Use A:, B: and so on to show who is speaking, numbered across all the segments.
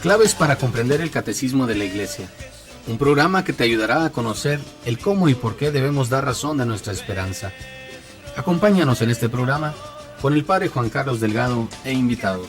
A: Claves para comprender el Catecismo de la Iglesia. Un programa que te ayudará a conocer el cómo y por qué debemos dar razón de nuestra esperanza. Acompáñanos en este programa con el Padre Juan Carlos Delgado e invitados.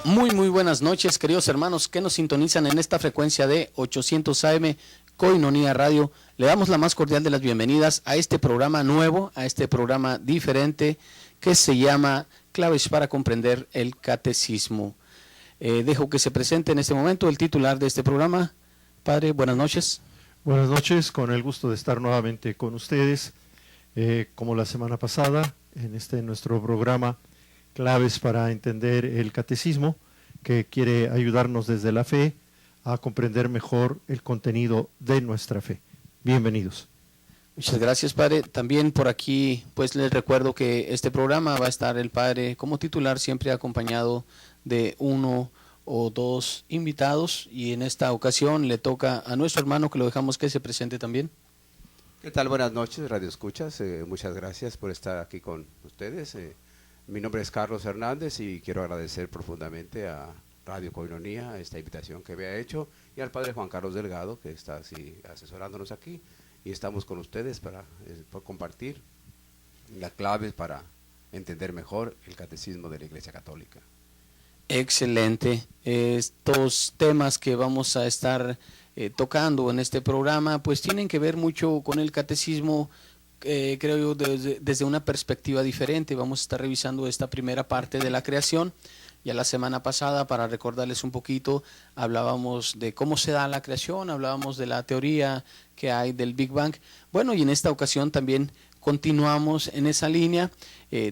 A: Muy buenas noches, queridos hermanos que nos sintonizan en esta frecuencia de 800 AM Koinonia Radio. Le damos la más cordial de las bienvenidas a este programa nuevo, a este programa diferente que se llama Claves para comprender el Catecismo. Dejo que se presente en este momento el titular de este programa. Padre, buenas noches.
B: Buenas noches, con el gusto de estar nuevamente con ustedes, como la semana pasada, en nuestro programa Claves para entender el Catecismo, que quiere ayudarnos desde la fe a comprender mejor el contenido de nuestra fe. Bienvenidos.
A: Muchas gracias, Padre. También por aquí, pues les recuerdo que este programa va a estar el Padre como titular, siempre acompañado de uno o dos invitados, y en esta ocasión le toca a nuestro hermano, que lo dejamos que se presente también.
C: ¿Qué tal? Buenas noches, Radio Escuchas. Muchas gracias por estar aquí con ustedes. Mi nombre es Carlos Hernández y quiero agradecer profundamente a Radio Koinonia esta invitación que me ha hecho, y al Padre Juan Carlos Delgado, que está así asesorándonos aquí, y estamos con ustedes para compartir las claves para entender mejor el Catecismo de la Iglesia Católica.
A: Excelente. Estos temas que vamos a estar tocando en este programa pues tienen que ver mucho con el Catecismo, creo yo, desde una perspectiva diferente. Vamos a estar revisando esta primera parte de la creación. Ya la semana pasada, para recordarles un poquito, hablábamos de cómo se da la creación, hablábamos de la teoría que hay del Big Bang. Bueno, y en esta ocasión también continuamos en esa línea,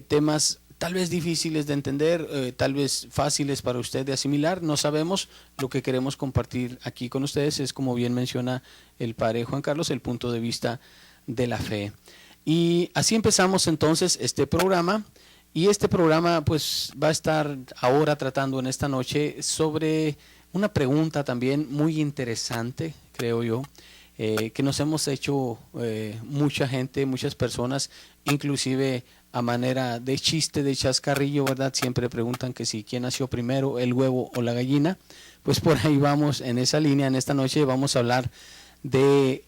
A: temas tal vez difíciles de entender, tal vez fáciles para usted de asimilar, no sabemos. Lo que queremos compartir aquí con ustedes es, como bien menciona el Padre Juan Carlos, el punto de vista de la fe. Y así empezamos entonces este programa. Y este programa pues va a estar ahora tratando en esta noche sobre una pregunta también muy interesante, creo yo, que nos hemos hecho mucha gente, muchas personas, inclusive a manera de chiste, de chascarrillo, ¿verdad? Siempre preguntan que si quién nació primero, el huevo o la gallina. Pues por ahí vamos en esa línea. En esta noche vamos a hablar de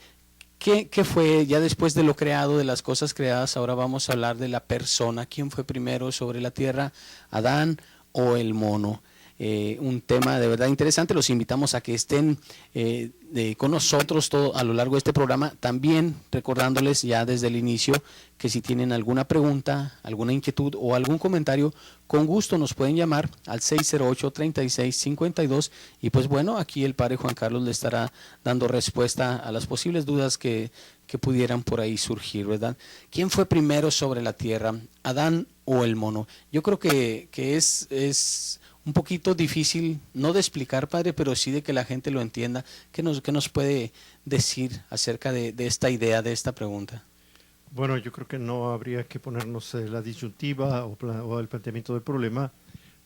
A: ¿qué fue ya después de lo creado, de las cosas creadas? Ahora vamos a hablar de la persona. ¿Quién fue primero sobre la tierra, Adán o el mono? Un tema de verdad interesante. Los invitamos a que estén con nosotros todo a lo largo de este programa. También recordándoles ya desde el inicio que si tienen alguna pregunta, alguna inquietud o algún comentario, con gusto nos pueden llamar al 608-3652, y pues bueno, aquí el Padre Juan Carlos le estará dando respuesta a las posibles dudas que pudieran por ahí surgir, ¿verdad? ¿Quién fue primero sobre la tierra, Adán o el mono? Yo creo que es un poquito difícil, no de explicar, Padre, pero sí de que la gente lo entienda. ¿Qué nos puede decir acerca de esta idea, de esta pregunta?
B: Bueno, yo creo que no habría que ponernos la disyuntiva o el planteamiento del problema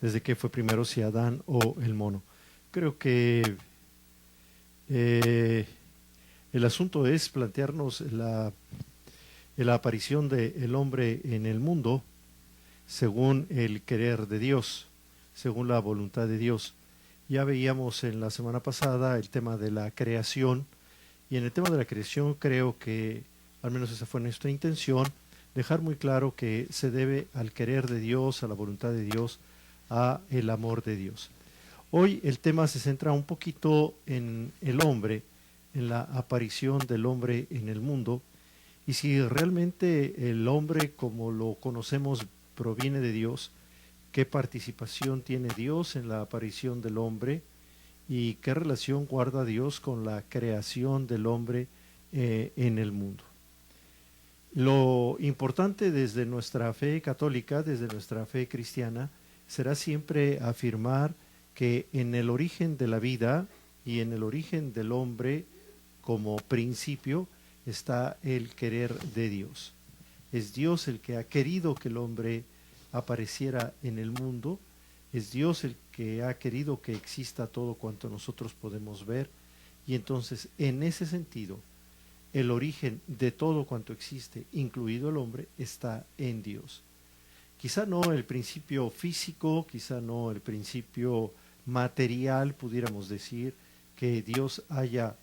B: desde que fue primero, si Adán o el mono. Creo que el asunto es plantearnos la aparición del hombre en el mundo según el querer de Dios, según la voluntad de Dios. Ya veíamos en la semana pasada el tema de la creación, y en el tema de la creación creo que, al menos esa fue nuestra intención, dejar muy claro que se debe al querer de Dios, a la voluntad de Dios, a el amor de Dios. Hoy el tema se centra un poquito en el hombre, en la aparición del hombre en el mundo, y si realmente el hombre como lo conocemos proviene de Dios, qué participación tiene Dios en la aparición del hombre y qué relación guarda Dios con la creación del hombre en el mundo. Lo importante desde nuestra fe católica, desde nuestra fe cristiana, será siempre afirmar que en el origen de la vida y en el origen del hombre como principio está el querer de Dios. Es Dios el que ha querido que el hombre apareciera en el mundo, es Dios el que ha querido que exista todo cuanto nosotros podemos ver, y entonces en ese sentido el origen de todo cuanto existe, incluido el hombre, está en Dios. Quizá no el principio físico, quizá no el principio material, pudiéramos decir, que Dios haya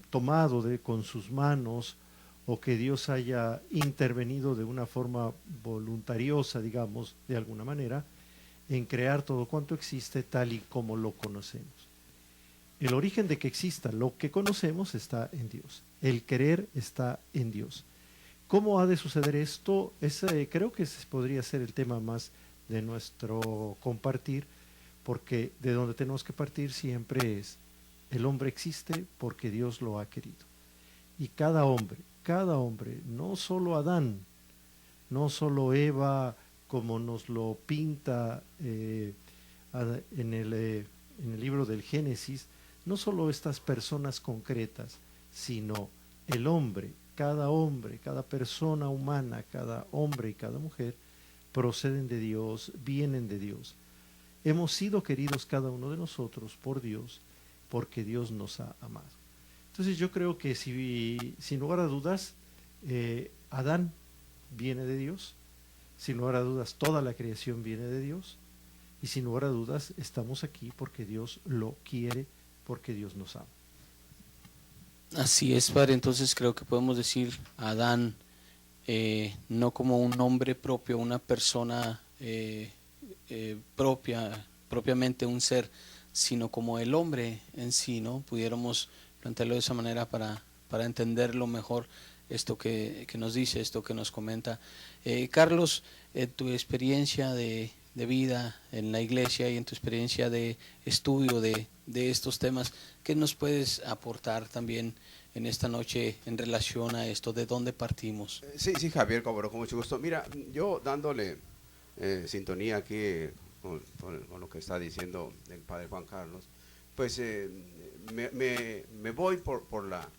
B: tomado con sus manos, o que Dios haya intervenido de una forma voluntariosa, digamos, de alguna manera, en crear todo cuanto existe tal y como lo conocemos. El origen de que exista lo que conocemos está en Dios. El querer está en Dios. ¿Cómo ha de suceder esto? Creo que ese podría ser el tema más de nuestro compartir, porque de donde tenemos que partir siempre es: el hombre existe porque Dios lo ha querido. Y cada hombre, no solo Adán, no solo Eva, como nos lo pinta en el libro del Génesis, no solo estas personas concretas, sino el hombre, cada persona humana, cada hombre y cada mujer, proceden de Dios, vienen de Dios. Hemos sido queridos cada uno de nosotros por Dios, porque Dios nos ha amado. Entonces yo creo que sin lugar a dudas, Adán viene de Dios, sin lugar a dudas toda la creación viene de Dios, y sin lugar a dudas estamos aquí porque Dios lo quiere, porque Dios nos ama.
A: Así es, Padre. Entonces creo que podemos decir Adán no como un nombre propio, una persona propiamente un ser, sino como el hombre en sí, ¿no? Pudiéramos plantearlo de esa manera para entenderlo mejor, esto que nos dice, esto que nos comenta. Carlos, tu experiencia de vida en la iglesia y en tu experiencia de estudio de estos temas, ¿qué nos puedes aportar también en esta noche en relación a esto? ¿De dónde partimos?
C: Sí, Javier, con mucho gusto. Mira, yo dándole sintonía aquí con lo que está diciendo el padre Juan Carlos, pues me voy por la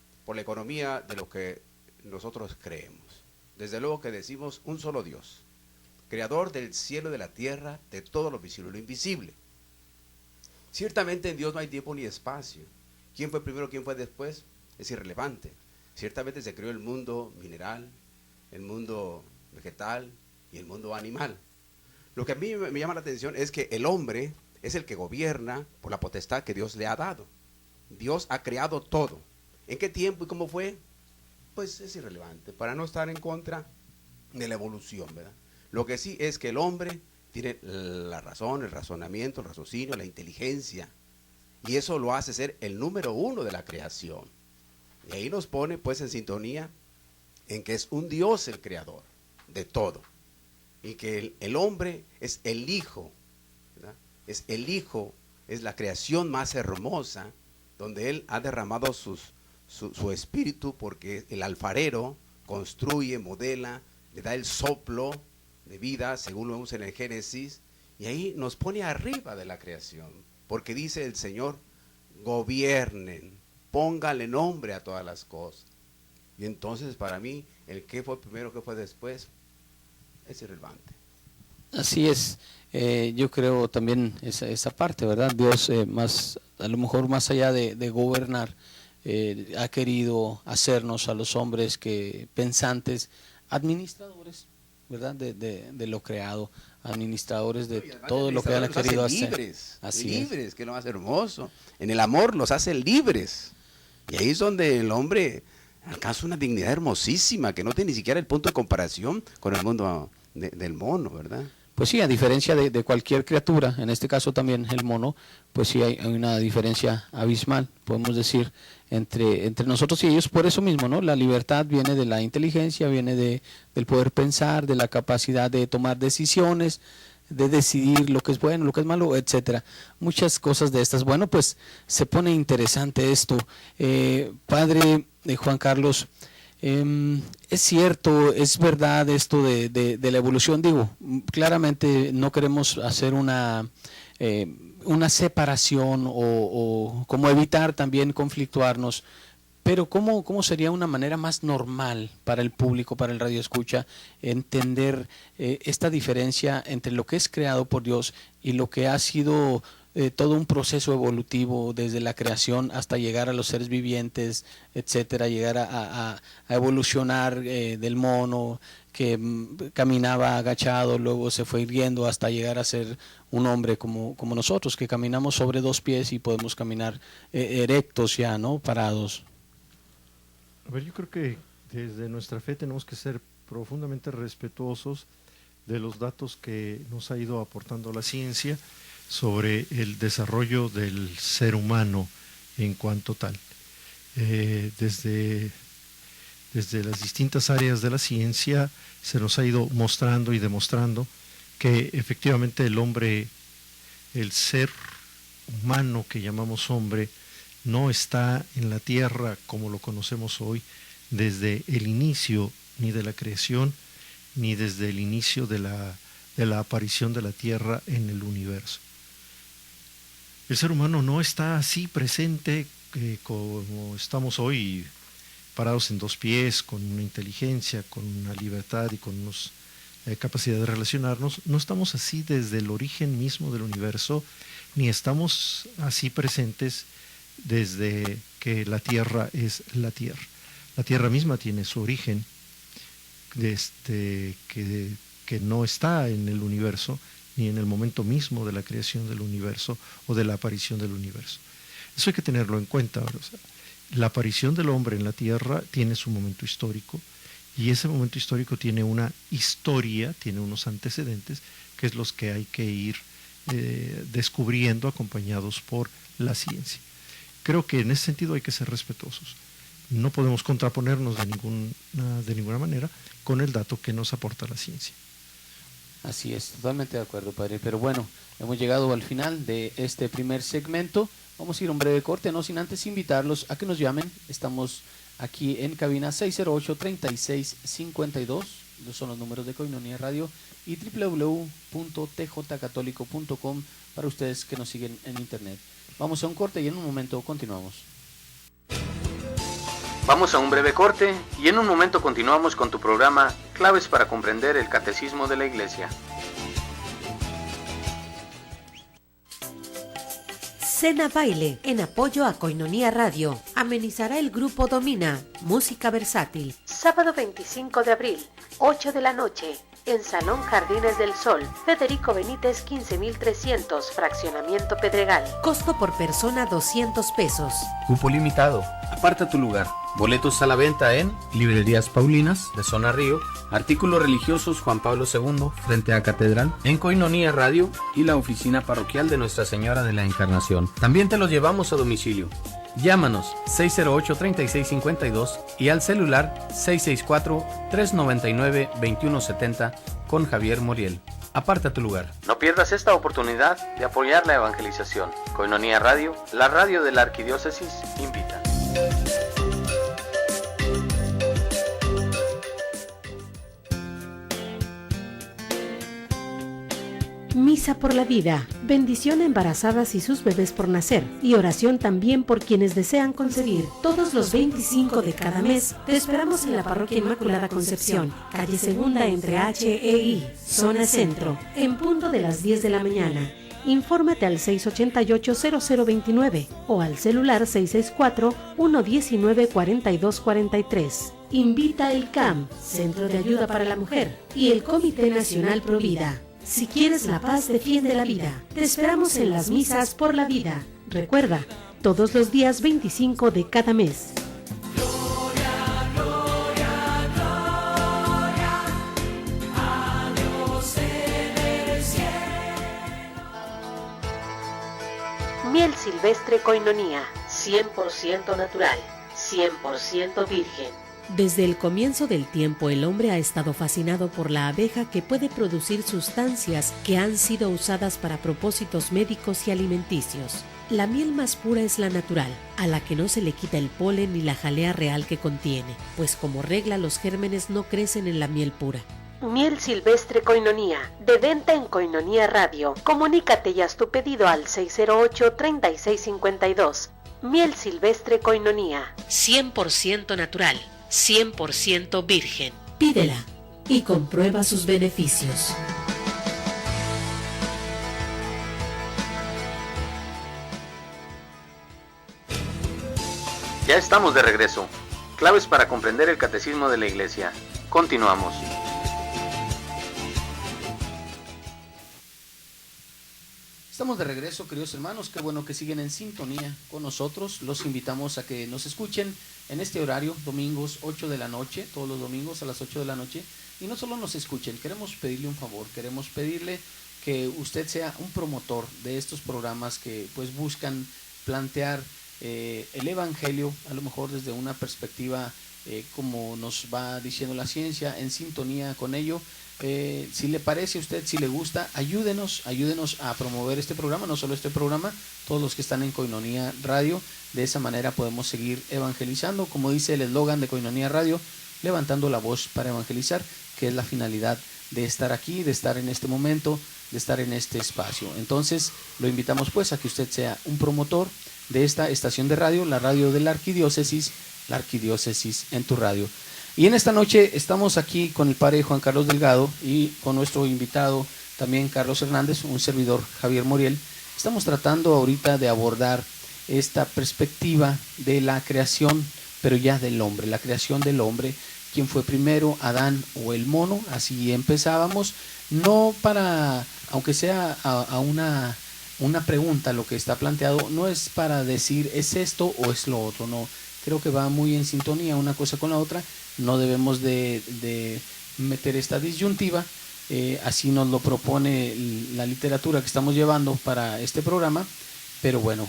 C: economía de lo que nosotros creemos. Desde luego que decimos un solo Dios, creador del cielo y de la tierra, de todo lo visible y lo invisible. Ciertamente en Dios no hay tiempo ni espacio. ¿Quién fue primero, quién fue después? Es irrelevante. Ciertamente se creó el mundo mineral, el mundo vegetal y el mundo animal. Lo que a mí me llama la atención es que el hombre es el que gobierna por la potestad que Dios le ha dado. Dios ha creado todo. ¿En qué tiempo y cómo fue? Pues es irrelevante, para no estar en contra de la evolución, ¿verdad? Lo que sí es que el hombre tiene la razón, el razonamiento, el raciocinio, la inteligencia, y eso lo hace ser el número uno de la creación. Y ahí nos pone pues en sintonía en que es un Dios el creador de todo, y que el hombre es el hijo, ¿verdad? Es el hijo, es la creación más hermosa, donde él ha derramado su espíritu, porque el alfarero construye, modela, le da el soplo de vida, según lo vemos en el Génesis, y ahí nos pone arriba de la creación, porque dice el Señor: gobiernen, póngale nombre a todas las cosas. Y entonces para mí, el qué fue primero, qué fue después, es irrelevante.
A: Así es. Yo creo también esa parte, ¿verdad? Dios a lo mejor más allá de gobernar, ha querido hacernos a los hombres pensantes, administradores, ¿verdad? De lo creado, administradores de todo lo que han querido hacer.
C: Libres,
A: así
C: libres,
A: es.
C: que es lo más hermoso. En el amor los hace libres. Y ahí es donde el hombre alcanza una dignidad hermosísima, que no tiene ni siquiera el punto de comparación con el mundo del mono, ¿verdad?
A: Pues sí, a diferencia de cualquier criatura, en este caso también el mono, pues sí hay una diferencia abismal, podemos decir, entre nosotros y ellos, por eso mismo, ¿no? La libertad viene de la inteligencia, viene del poder pensar, de la capacidad de tomar decisiones, de decidir lo que es bueno, lo que es malo, etcétera. Muchas cosas de estas. Bueno, pues se pone interesante esto. Padre Juan Carlos, es cierto, es verdad esto de la evolución. Digo, claramente no queremos hacer una separación o como evitar también conflictuarnos, pero ¿cómo sería una manera más normal para el público, para el radioescucha, entender esta diferencia entre lo que es creado por Dios y lo que ha sido todo un proceso evolutivo desde la creación hasta llegar a los seres vivientes, etcétera, llegar a evolucionar del mono que caminaba agachado, luego se fue irguiendo hasta llegar a ser un hombre como nosotros, que caminamos sobre 2 pies y podemos caminar erectos ya, ¿no? Parados.
B: A ver, yo creo que desde nuestra fe tenemos que ser profundamente respetuosos de los datos que nos ha ido aportando la ciencia sobre el desarrollo del ser humano en cuanto tal. Desde las distintas áreas de la ciencia se nos ha ido mostrando y demostrando que efectivamente el hombre, el ser humano que llamamos hombre, no está en la tierra como lo conocemos hoy desde el inicio ni de la creación ni desde el inicio de la aparición de la tierra en el universo. El ser humano no está así presente como estamos hoy, parados en 2 pies, con una inteligencia, con una libertad y con una capacidad de relacionarnos. No estamos así desde el origen mismo del universo, ni estamos así presentes desde que la Tierra es la Tierra. La Tierra misma tiene su origen que no está en el universo, ni en el momento mismo de la creación del universo o de la aparición del universo. Eso hay que tenerlo en cuenta. O sea, la aparición del hombre en la Tierra tiene su momento histórico, y ese momento histórico tiene una historia, tiene unos antecedentes, que es los que hay que ir descubriendo acompañados por la ciencia. Creo que en ese sentido hay que ser respetuosos. No podemos contraponernos de ninguna manera con el dato que nos aporta la ciencia.
A: Así es, totalmente de acuerdo, padre. Pero bueno, hemos llegado al final de este primer segmento. Vamos a ir a un breve corte, no sin antes invitarlos a que nos llamen. Estamos aquí en cabina 608-3652, son los números de Koinonia Radio, y www.tjcatólico.com para ustedes que nos siguen en internet. Vamos a un corte y en un momento continuamos. Vamos a un breve corte y en un momento continuamos con tu programa Claves para comprender el Catecismo de la Iglesia.
D: Cena Baile, en apoyo a Koinonia Radio. Amenizará el grupo Domina, música versátil. Sábado 25 de abril, 8 de la noche, en Salón Jardines del Sol, Federico Benítez 15300, Fraccionamiento Pedregal. Costo por persona 200 pesos.
A: Cupo limitado. Aparta tu lugar. Boletos a la venta en Librerías Paulinas, de Zona Río, Artículos Religiosos Juan Pablo II, frente a Catedral, en Koinonia Radio y la oficina parroquial de Nuestra Señora de la Encarnación. También te los llevamos a domicilio. Llámanos 608-3652 y al celular 664-399-2170 con Javier Moriel. Aparta tu lugar. No pierdas esta oportunidad de apoyar la evangelización. Koinonia Radio, la radio de la Arquidiócesis, invita.
D: Misa por la vida, bendición a embarazadas y sus bebés por nacer, y oración también por quienes desean concebir. Todos los 25 de cada mes te esperamos en la Parroquia Inmaculada Concepción, calle Segunda entre H e I, zona centro, en punto de las 10 de la mañana. Infórmate al 688-0029 o al celular 664-119-4243. Invita el CAM, Centro de Ayuda para la Mujer, y el Comité Nacional Provida. Si quieres la paz, defiende la vida. Te esperamos en las misas por la vida. Recuerda, todos los días 25 de cada mes.
E: Gloria, gloria, gloria a Dios en el cielo.
D: Miel silvestre Koinonia, 100% natural, 100% virgen. Desde el comienzo del tiempo, el hombre ha estado fascinado por la abeja, que puede producir sustancias que han sido usadas para propósitos médicos y alimenticios. La miel más pura es la natural, a la que no se le quita el polen ni la jalea real que contiene, pues como regla los gérmenes no crecen en la miel pura. Miel silvestre Koinonia, de venta en Koinonia Radio. Comunícate y haz tu pedido al 608-3652. Miel silvestre Koinonia, 100% natural, 100% virgen. Pídela y comprueba sus beneficios.
A: Ya estamos de regreso. Claves para comprender el catecismo de la Iglesia. Continuamos. Estamos de regreso, queridos hermanos. Qué bueno que siguen en sintonía con nosotros. Los invitamos a que nos escuchen en este horario, domingos 8 de la noche, todos los domingos a las 8 de la noche. Y no solo nos escuchen, queremos pedirle un favor, queremos pedirle que usted sea un promotor de estos programas que pues buscan plantear el Evangelio, a lo mejor desde una perspectiva como nos va diciendo la ciencia, en sintonía con ello. Si le parece a usted, si le gusta, ayúdenos a promover este programa, no solo este programa, todos los que están en Koinonia Radio. De esa manera podemos seguir evangelizando, como dice el eslogan de Koinonia Radio, levantando la voz para evangelizar, que es la finalidad de estar aquí, de estar en este momento, de estar en este espacio. Entonces lo invitamos pues a que usted sea un promotor de esta estación de radio, la radio de la arquidiócesis en tu radio. Y en esta noche estamos aquí con el padre Juan Carlos Delgado y con nuestro invitado también Carlos Hernández, un servidor Javier Moriel. Estamos tratando ahorita de abordar esta perspectiva de la creación, pero ya del hombre, la creación del hombre, quién fue primero, Adán o el mono. Así empezábamos, no para, aunque sea a una pregunta lo que está planteado, no es para decir es esto o es lo otro, no, creo que va muy en sintonía una cosa con la otra. No debemos de meter esta disyuntiva, así nos lo propone la literatura que estamos llevando para este programa, pero bueno,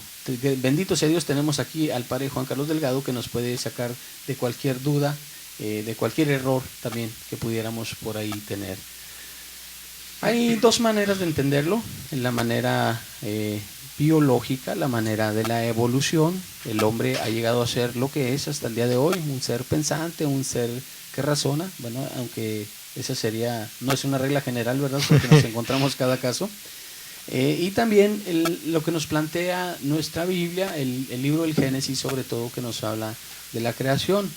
A: bendito sea Dios, tenemos aquí al padre Juan Carlos Delgado que nos puede sacar de cualquier duda, de cualquier error también que pudiéramos por ahí tener. Hay dos maneras de entenderlo, la manera biológica, la manera de la evolución. El hombre ha llegado a ser lo que es hasta el día de hoy, un ser pensante, un ser que razona, bueno, aunque esa sería, no es una regla general, ¿verdad? Porque nos encontramos cada caso. Y también lo que nos plantea nuestra Biblia, el libro del Génesis, sobre todo, que nos habla de la creación.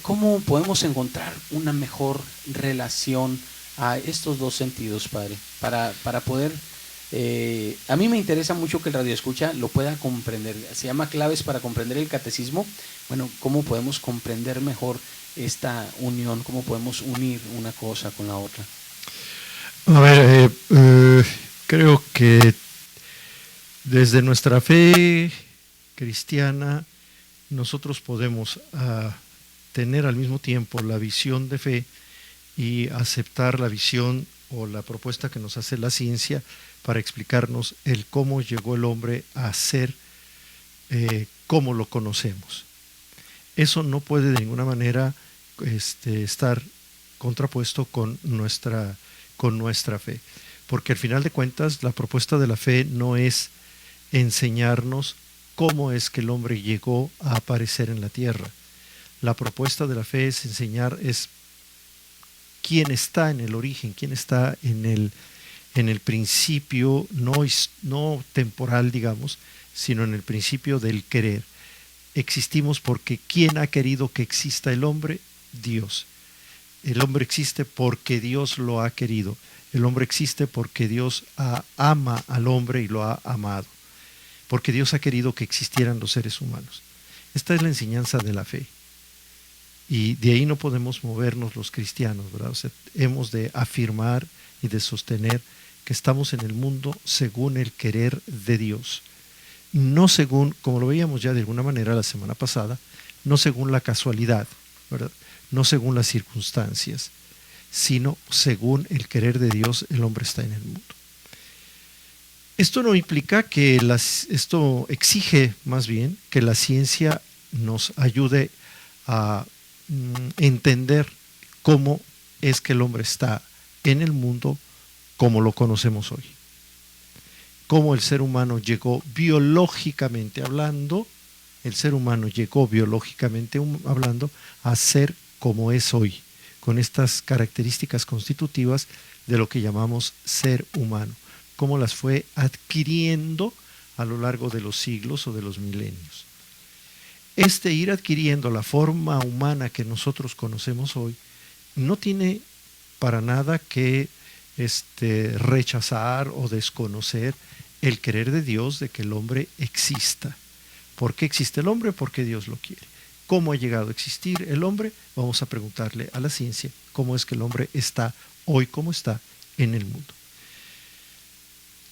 A: ¿Cómo podemos encontrar una mejor relación a estos dos sentidos, padre? Para poder... a mí me interesa mucho que el radioescucha lo pueda comprender. Se llama Claves para comprender el catecismo. Bueno, ¿cómo podemos comprender mejor esta unión? ¿Cómo podemos unir una cosa con la otra?
B: A ver, creo que desde nuestra fe cristiana nosotros podemos tener al mismo tiempo la visión de fe y aceptar la visión o la propuesta que nos hace la ciencia para explicarnos el cómo llegó el hombre a ser como lo conocemos. Eso no puede de ninguna manera estar contrapuesto con nuestra fe, porque al final de cuentas la propuesta de la fe no es enseñarnos cómo es que el hombre llegó a aparecer en la tierra. La propuesta de la fe es enseñar quién está en el origen, quién está en el principio, no temporal, digamos, sino en el principio del querer. Existimos porque ¿quién ha querido que exista el hombre? Dios. El hombre existe porque Dios lo ha querido. El hombre existe porque Dios ama al hombre y lo ha amado. Porque Dios ha querido que existieran los seres humanos. Esta es la enseñanza de la fe. Y de ahí no podemos movernos los cristianos, ¿verdad? O sea, hemos de afirmar y de sostener que estamos en el mundo según el querer de Dios. No según, como lo veíamos ya de alguna manera la semana pasada, no según la casualidad, ¿verdad? No según las circunstancias, sino según el querer de Dios, el hombre está en el mundo. Esto no implica que esto exige más bien que la ciencia nos ayude a entender cómo es que el hombre está en el mundo como lo conocemos hoy. Cómo el ser humano llegó biológicamente hablando, a ser como es hoy, con estas características constitutivas de lo que llamamos ser humano, cómo las fue adquiriendo a lo largo de los siglos o de los milenios. Ir adquiriendo la forma humana que nosotros conocemos hoy no tiene para nada que rechazar o desconocer el querer de Dios de que el hombre exista. ¿Por qué existe el hombre? Porque Dios lo quiere. ¿Cómo ha llegado a existir el hombre? Vamos a preguntarle a la ciencia cómo es que el hombre está hoy como está en el mundo.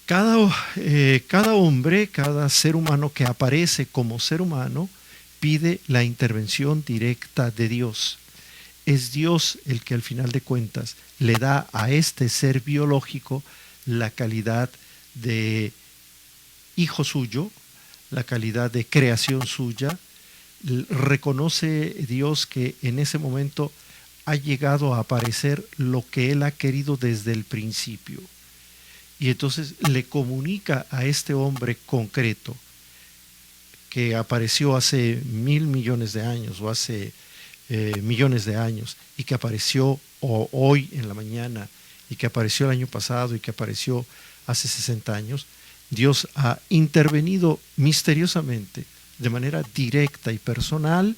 B: Cada hombre, cada ser humano que aparece como ser humano, pide la intervención directa de Dios. Es Dios el que al final de cuentas le da a este ser biológico la calidad de hijo suyo, la calidad de creación suya. Reconoce Dios que en ese momento ha llegado a aparecer lo que Él ha querido desde el principio. Y entonces le comunica a este hombre concreto que apareció hace 1.000 millones de años o hace millones de años y que apareció hoy en la mañana y que apareció el año pasado y que apareció hace 60 años, Dios ha intervenido misteriosamente, de manera directa y personal,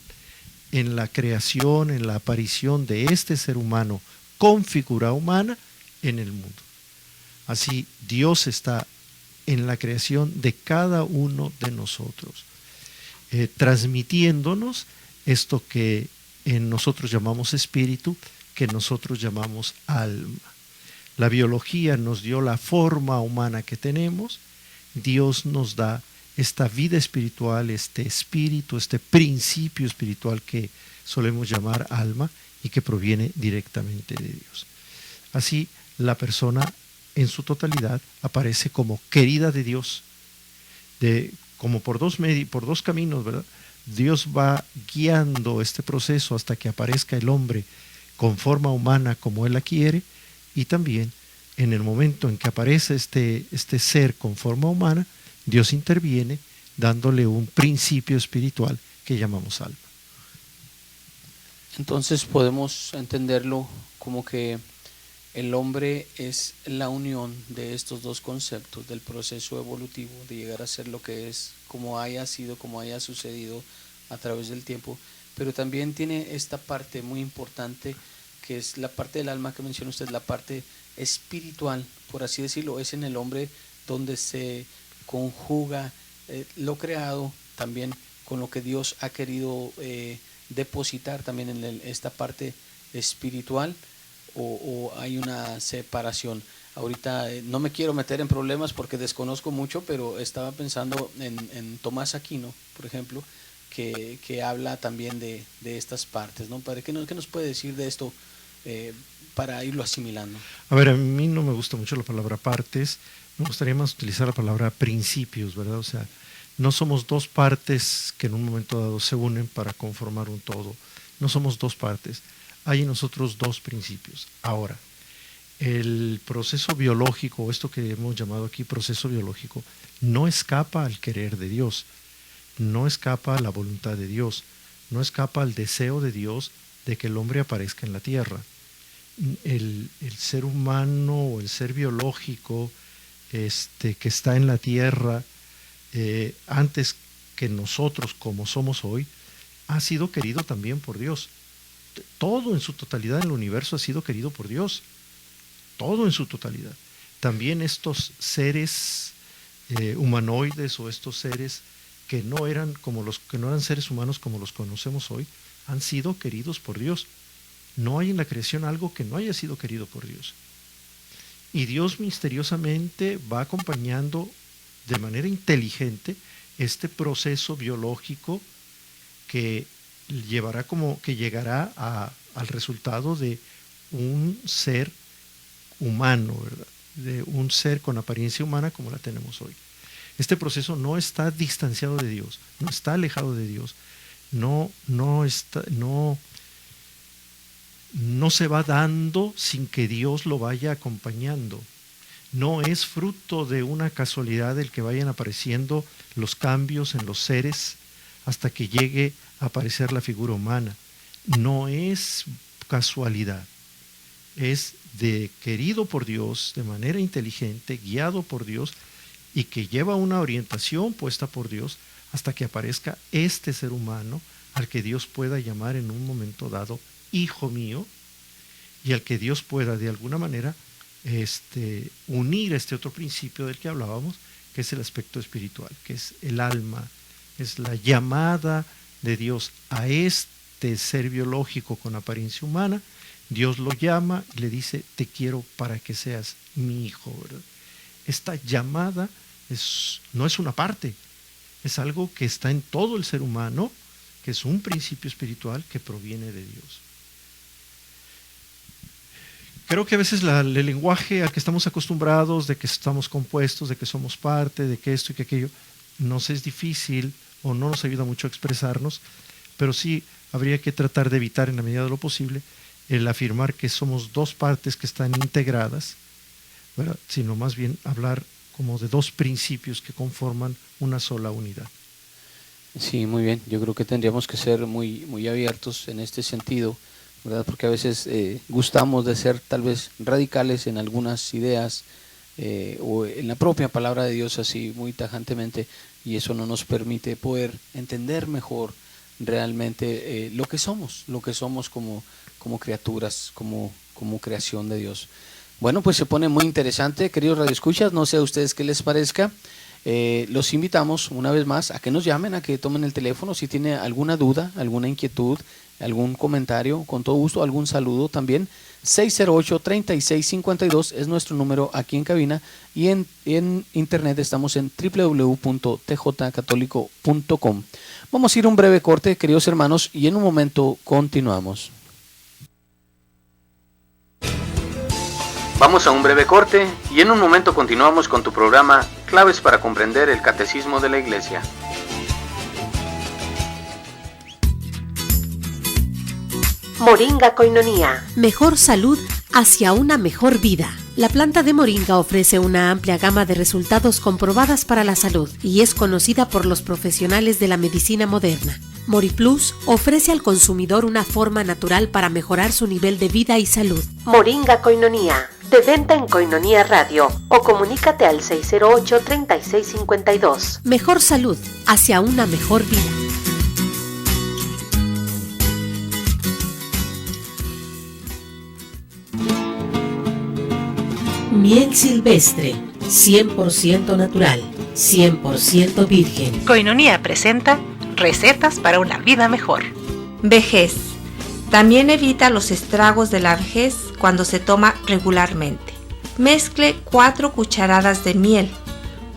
B: en la creación, en la aparición de este ser humano con figura humana en el mundo. Así, Dios está en la creación de cada uno de nosotros, transmitiéndonos esto que en nosotros llamamos espíritu, que nosotros llamamos alma. La biología nos dio la forma humana que tenemos, Dios nos da esta vida espiritual, este espíritu, este principio espiritual que solemos llamar alma y que proviene directamente de Dios. Así, la persona en su totalidad aparece como querida de Dios, como por dos caminos, ¿verdad? Dios va guiando este proceso hasta que aparezca el hombre con forma humana como Él la quiere, y también en el momento en que aparece este ser con forma humana, Dios interviene dándole un principio espiritual que llamamos alma.
A: Entonces podemos entenderlo como que el hombre es la unión de estos dos conceptos, del proceso evolutivo, de llegar a ser lo que es, como haya sido, como haya sucedido a través del tiempo, pero también tiene esta parte muy importante que es la parte del alma que menciona usted, la parte espiritual, por así decirlo, es en el hombre donde se conjuga lo creado también con lo que Dios ha querido depositar también en esta parte espiritual, o hay una separación. Ahorita no me quiero meter en problemas porque desconozco mucho, pero estaba pensando en Tomás Aquino, por ejemplo, que habla también de estas partes, ¿no? ¿Qué nos puede decir de esto para irlo asimilando?
B: A ver, a mí no me gusta mucho la palabra partes, me gustaría más utilizar la palabra principios, ¿verdad? O sea, no somos dos partes que en un momento dado se unen para conformar un todo, no somos dos partes, hay en nosotros dos principios. Ahora, el proceso biológico, esto que hemos llamado aquí proceso biológico, no escapa al querer de Dios, no escapa a la voluntad de Dios, no escapa al deseo de Dios de que el hombre aparezca en la tierra. El ser humano o el ser biológico que está en la tierra antes que nosotros como somos hoy, ha sido querido también por Dios. Todo en su totalidad en el universo ha sido querido por Dios. Todo en su totalidad. También estos seres humanoides o estos seres que no eran seres humanos como los conocemos hoy, han sido queridos por Dios. No hay en la creación algo que no haya sido querido por Dios. Y Dios misteriosamente va acompañando de manera inteligente este proceso biológico que llegará al resultado de un ser humano, ¿verdad? De un ser con apariencia humana como la tenemos hoy. Este proceso no está distanciado de Dios, no está alejado de Dios, no se va dando sin que Dios lo vaya acompañando. No es fruto de una casualidad el que vayan apareciendo los cambios en los seres hasta que llegue a aparecer la figura humana. No es casualidad, es querido por Dios de manera inteligente, guiado por Dios y que lleva una orientación puesta por Dios hasta que aparezca este ser humano al que Dios pueda llamar en un momento dado hijo mío y al que Dios pueda de alguna manera unir este otro principio del que hablábamos, que es el aspecto espiritual, que es el alma, Es la llamada de Dios a este ser biológico con apariencia humana. Dios lo llama y le dice, te quiero para que seas mi hijo, ¿verdad? Esta llamada no es una parte, es algo que está en todo el ser humano, que es un principio espiritual que proviene de Dios. Creo que a veces el lenguaje al que estamos acostumbrados, de que estamos compuestos, de que somos parte, de que esto y que aquello, nos es difícil o no nos ayuda mucho a expresarnos, pero sí habría que tratar de evitar en la medida de lo posible el afirmar que somos dos partes que están integradas, ¿verdad? Sino más bien hablar como de dos principios que conforman una sola unidad.
A: Sí, muy bien. Yo creo que tendríamos que ser muy, muy abiertos en este sentido, ¿verdad? Porque a veces gustamos de ser tal vez radicales en algunas ideas o en la propia palabra de Dios así muy tajantemente, y eso no nos permite poder entender mejor realmente lo que somos como criaturas, como creación de Dios. Bueno, pues se pone muy interesante, queridos radioescuchas, no sé a ustedes qué les parezca. Los invitamos una vez más a que nos llamen, a que tomen el teléfono si tiene alguna duda, alguna inquietud, algún comentario, con todo gusto, algún saludo también. 608-3652 es nuestro número aquí en cabina, y en internet estamos en www.tjcatólico.com. Vamos a ir a un breve corte, queridos hermanos, y en un momento continuamos. Vamos a un breve corte y en un momento continuamos con tu programa Claves para comprender el Catecismo de la Iglesia.
D: Moringa Koinonia. Mejor salud hacia una mejor vida. La planta de moringa ofrece una amplia gama de resultados comprobadas para la salud y es conocida por los profesionales de la medicina moderna. MoriPlus ofrece al consumidor una forma natural para mejorar su nivel de vida y salud. Moringa Koinonia, de venta en Koinonia Radio, o comunícate al 608-3652. Mejor salud hacia una mejor vida. Miel silvestre, 100% natural, 100% virgen.
F: Koinonia presenta recetas para una vida mejor.
G: Vejez. También evita los estragos de la vejez cuando se toma regularmente. Mezcle 4 cucharadas de miel,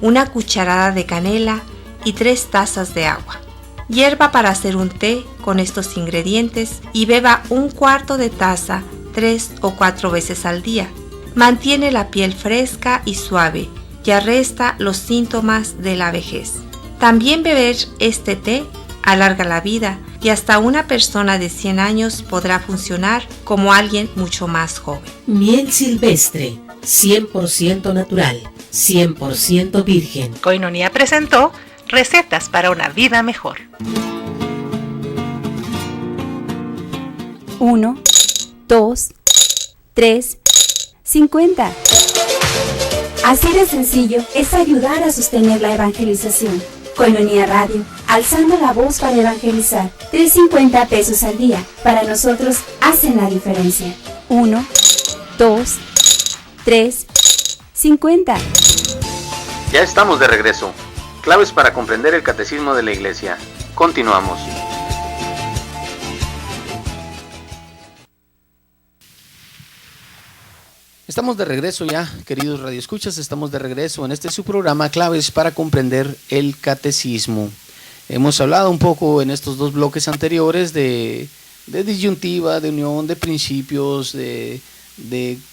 G: 1 cucharada de canela y 3 tazas de agua. Hierva para hacer un té con estos ingredientes y beba 1/4 de taza 3 o 4 veces al día. Mantiene la piel fresca y suave y arresta los síntomas de la vejez. También beber este té alarga la vida y hasta una persona de 100 años podrá funcionar como alguien mucho más joven.
D: Miel silvestre, 100% natural, 100% virgen.
F: Koinonia presentó recetas para una vida mejor.
H: 1, 2, 3, 50. Así de sencillo es ayudar a sostener la evangelización. Koinonia Radio, alzando la voz para evangelizar. 3.50 pesos al día, para nosotros hacen la diferencia. 1, 2, 3, 50.
A: Ya estamos de regreso. Claves para comprender el Catecismo de la Iglesia. Continuamos. Estamos de regreso ya, queridos radioescuchas, estamos de regreso en este su programa Claves para comprender el Catecismo. Hemos hablado un poco en estos 2 bloques anteriores de disyuntiva, de unión, de principios, de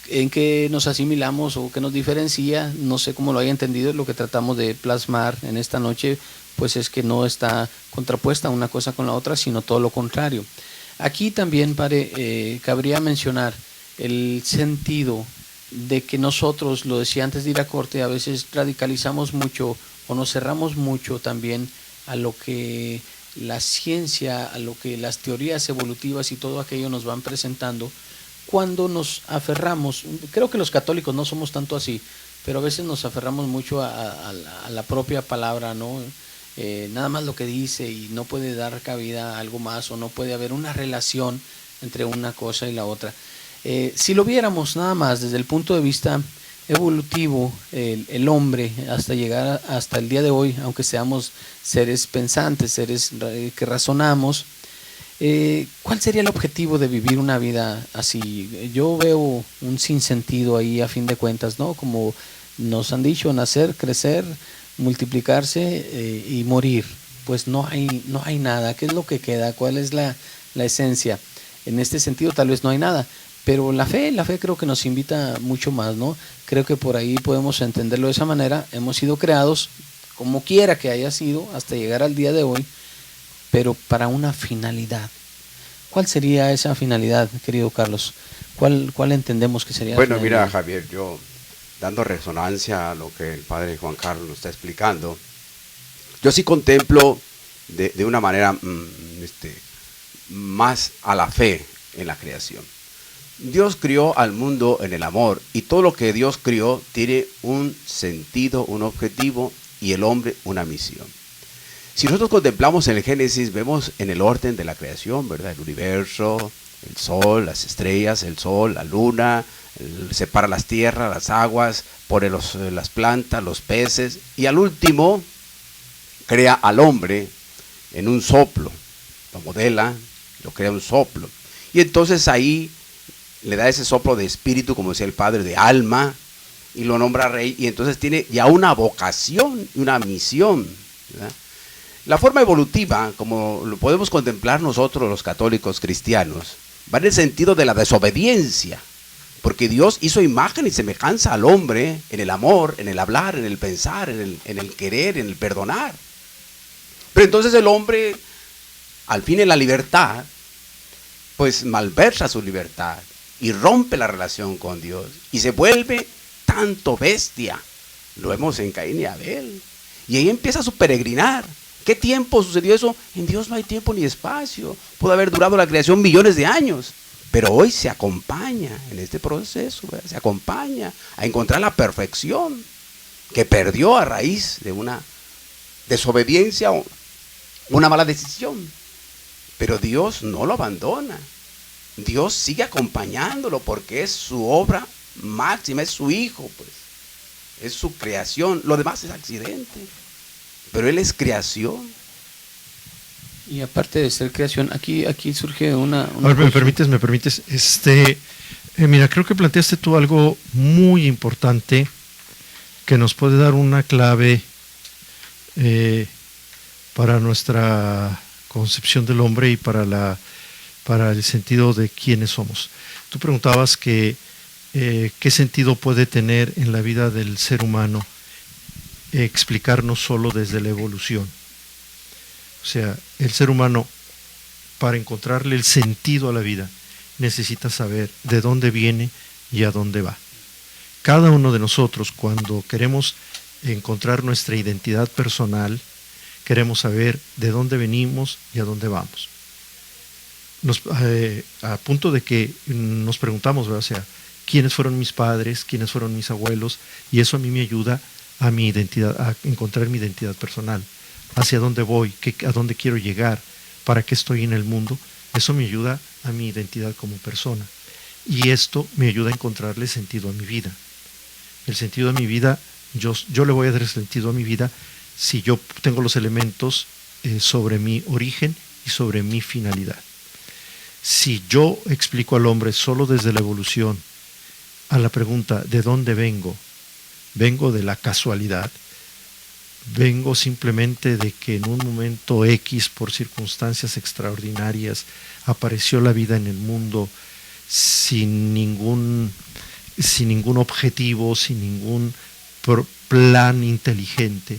A: en qué nos asimilamos o qué nos diferencia. No sé cómo lo haya entendido. Lo que tratamos de plasmar en esta noche pues es que no está contrapuesta una cosa con la otra, sino todo lo contrario. Aquí también cabría mencionar el sentido de que nosotros, lo decía antes de ir a corte, a veces radicalizamos mucho o nos cerramos mucho también a lo que la ciencia, a lo que las teorías evolutivas y todo aquello nos van presentando, cuando nos aferramos. Creo que los católicos no somos tanto así, pero a veces nos aferramos mucho a la propia palabra, ¿no? Nada más lo que dice, y no puede dar cabida a algo más, o no puede haber una relación entre una cosa y la otra. Si lo viéramos nada más desde el punto de vista evolutivo el hombre hasta llegar hasta el día de hoy, aunque seamos seres pensantes, seres que razonamos, ¿cuál sería el objetivo de vivir una vida así? Yo veo un sinsentido ahí a fin de cuentas, ¿no? Como nos han dicho, nacer, crecer, multiplicarse y morir. Pues no hay nada. ¿Qué es lo que queda? ¿Cuál es la esencia? En este sentido tal vez no hay nada. Pero la fe creo que nos invita mucho más, ¿no? Creo que por ahí podemos entenderlo de esa manera. Hemos sido creados, como quiera que haya sido, hasta llegar al día de hoy, pero para una finalidad. ¿Cuál sería esa finalidad, querido Carlos? ¿Cuál entendemos que sería?
C: Bueno, mira, Javier, yo dando resonancia a lo que el padre Juan Carlos nos está explicando, yo sí contemplo de una manera más a la fe en la creación. Dios crió al mundo en el amor, y todo lo que Dios crió tiene un sentido, un objetivo, y el hombre una misión. Si nosotros contemplamos en el Génesis, vemos en el orden de la creación, ¿verdad? El universo, el sol, las estrellas, el sol, la luna, separa las tierras, las aguas, pone las plantas, los peces, y al último crea al hombre en un soplo, lo modela, lo crea un soplo, y entonces ahí le da ese soplo de espíritu, como decía el padre, de alma, y lo nombra rey, y entonces tiene ya una vocación y una misión, ¿verdad? La forma evolutiva, como lo podemos contemplar nosotros los católicos cristianos, va en el sentido de la desobediencia, porque Dios hizo imagen y semejanza al hombre en el amor, en el hablar, en el pensar, en el querer, en el perdonar. Pero entonces el hombre, al fin en la libertad, pues malversa su libertad y rompe la relación con Dios y se vuelve tanto bestia. Lo vemos en Caín y Abel. Y ahí empieza su peregrinar. ¿Qué tiempo sucedió eso? En Dios no hay tiempo ni espacio. Pudo haber durado la creación millones de años. Pero hoy se acompaña en este proceso, ¿verdad? Se acompaña a encontrar la perfección que perdió a raíz de una desobediencia o una mala decisión. Pero Dios no lo abandona. Dios sigue acompañándolo porque es su obra máxima, es su hijo, pues. Es su creación. Lo demás es accidente. Pero Él es creación.
A: Y aparte de ser creación, aquí surge una
B: a ver, me permites. Mira, creo que planteaste tú algo muy importante que nos puede dar una clave para nuestra concepción del hombre y para el sentido de quiénes somos. Tú preguntabas qué sentido puede tener en la vida del ser humano explicarnos solo desde la evolución. O sea, el ser humano, para encontrarle el sentido a la vida, necesita saber de dónde viene y a dónde va. Cada uno de nosotros, cuando queremos encontrar nuestra identidad personal, queremos saber de dónde venimos y a dónde vamos. A punto de que nos preguntamos, ¿verdad? O sea, ¿quiénes fueron mis padres? ¿Quiénes fueron mis abuelos? Y eso a mí me ayuda a mi identidad, a encontrar mi identidad personal. Hacia dónde voy, a dónde quiero llegar, para qué estoy en el mundo. Eso me ayuda a mi identidad como persona. Y esto me ayuda a encontrarle sentido a mi vida. El sentido a mi vida, yo le voy a dar sentido a mi vida si yo tengo los elementos sobre mi origen y sobre mi finalidad. Si yo explico al hombre solo desde la evolución a la pregunta ¿de dónde vengo? Vengo de la casualidad. Vengo simplemente de que en un momento X, por circunstancias extraordinarias, apareció la vida en el mundo sin ningún objetivo, sin ningún plan inteligente,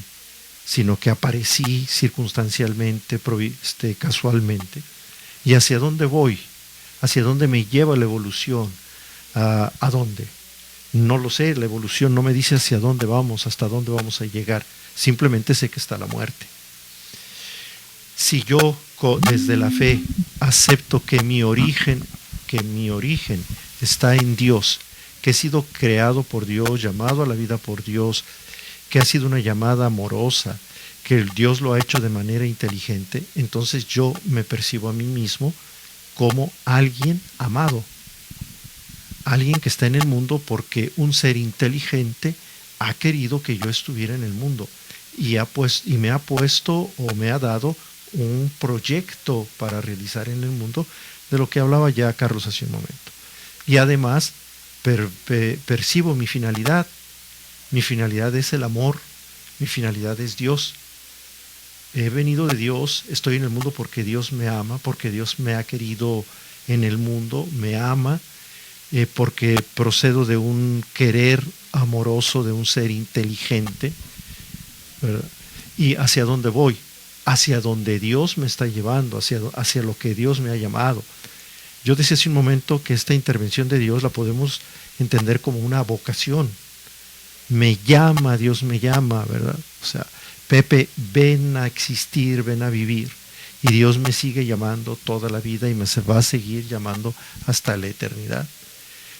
B: sino que aparecí circunstancialmente, casualmente. ¿Y hacia dónde voy? ¿Hacia dónde me lleva la evolución? ¿A dónde? No lo sé, la evolución no me dice hacia dónde vamos, hasta dónde vamos a llegar. Simplemente sé que está la muerte. Si yo desde la fe acepto que mi origen está en Dios, que he sido creado por Dios, llamado a la vida por Dios, que ha sido una llamada amorosa, que Dios lo ha hecho de manera inteligente, entonces yo me percibo a mí mismo como alguien amado. alguien que está en el mundo porque un ser inteligente ha querido que yo estuviera en el mundo y me ha puesto o me ha dado un proyecto para realizar en el mundo, de lo que hablaba ya Carlos hace un momento. Y además percibo mi finalidad. Mi finalidad es el amor, mi finalidad es Dios. He venido de Dios, estoy en el mundo porque Dios me ama, porque Dios me ha querido en el mundo, me ama, porque procedo de un querer amoroso de un ser inteligente, ¿verdad? ¿Y hacia dónde voy? Hacia donde Dios me está llevando, hacia lo que Dios me ha llamado. Yo decía hace un momento que esta intervención de Dios la podemos entender como una vocación. Me llama, Dios me llama, ¿verdad? O sea, Pepe, ven a existir, ven a vivir. Y Dios me sigue llamando toda la vida y me va a seguir llamando hasta la eternidad.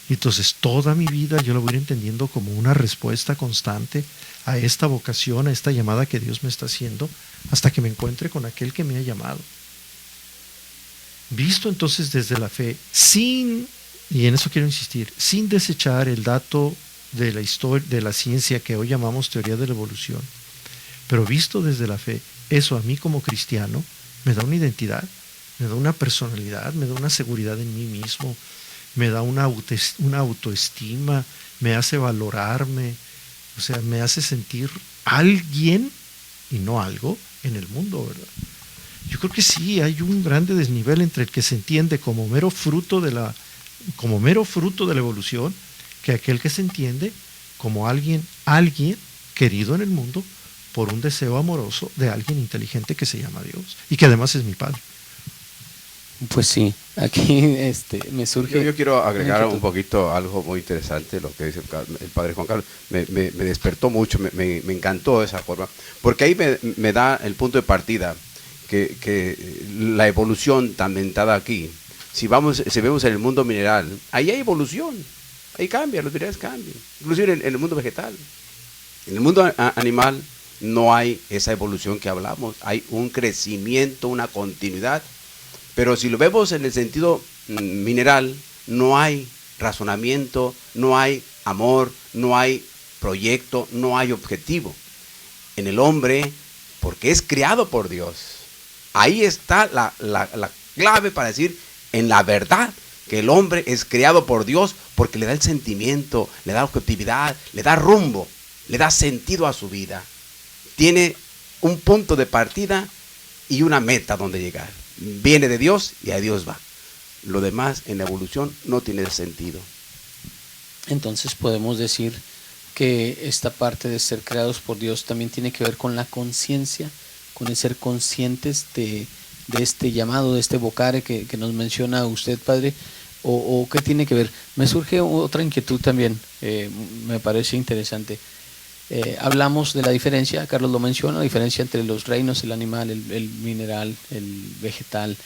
B: Entonces, toda mi vida yo la voy a ir entendiendo como una respuesta constante a esta vocación, a esta llamada que Dios me está haciendo, hasta que me encuentre con aquel que me ha llamado. Visto entonces desde la fe, y en eso quiero insistir, sin desechar el dato de la historia, de la ciencia que hoy llamamos teoría de la evolución, pero visto desde la fe, eso a mí como cristiano me da una identidad, me da una personalidad, me da una seguridad en mí mismo, me da una autoestima, me hace valorarme, o sea, me hace sentir alguien y no algo en el mundo, ¿verdad? Yo creo que sí, hay un grande desnivel entre el que se entiende como mero fruto de la evolución, que aquel que se entiende como alguien querido en el mundo por un deseo amoroso de alguien inteligente que se llama Dios y que además es mi Padre.
A: Pues sí, aquí me surge...
C: Yo quiero agregar un poquito algo muy interesante, lo que dice el Padre Juan Carlos. Me despertó mucho, me encantó esa forma, porque ahí me da el punto de partida, que la evolución también está aquí. Si vemos en el mundo mineral, ahí hay evolución, ahí cambia, los minerales cambian, inclusive en el mundo vegetal. En el mundo animal no hay esa evolución que hablamos, hay un crecimiento, una continuidad. Pero si lo vemos en el sentido mineral, no hay razonamiento, no hay amor, no hay proyecto, no hay objetivo. En el hombre, porque es creado por Dios, ahí está la clave para decir en la verdad que el hombre es creado por Dios, porque le da el sentimiento, le da objetividad, le da rumbo, le da sentido a su vida. Tiene un punto de partida y una meta donde llegar. Viene de Dios y a Dios va. Lo demás en la evolución no tiene sentido.
A: Entonces podemos decir que esta parte de ser creados por Dios también tiene que ver con la conciencia, con el ser conscientes de este llamado, de este vocare que nos menciona usted, Padre, o qué tiene que ver. Me surge otra inquietud también, me parece interesante. Hablamos de la diferencia, Carlos lo menciona, la diferencia entre los reinos, el animal, el mineral, el vegetal,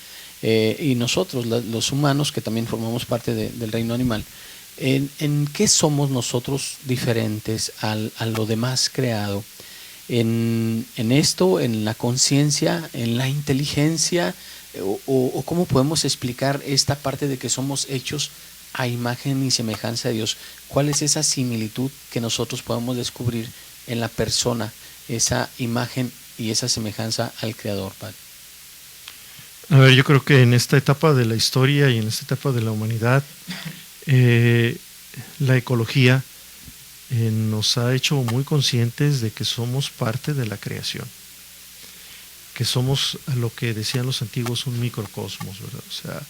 A: y nosotros, los humanos, que también formamos parte del reino animal. ¿En qué somos nosotros diferentes a lo demás creado? En esto, en la conciencia, en la inteligencia, o cómo podemos explicar esta parte de que somos hechos a imagen y semejanza de Dios. ¿Cuál es esa similitud que nosotros podemos descubrir en la persona, esa imagen y esa semejanza al Creador, Padre?
B: A ver, yo creo que en esta etapa de la historia y en esta etapa de la humanidad, la ecología nos ha hecho muy conscientes de que somos parte de la creación, que somos lo que decían los antiguos un microcosmos, ¿verdad? O sea,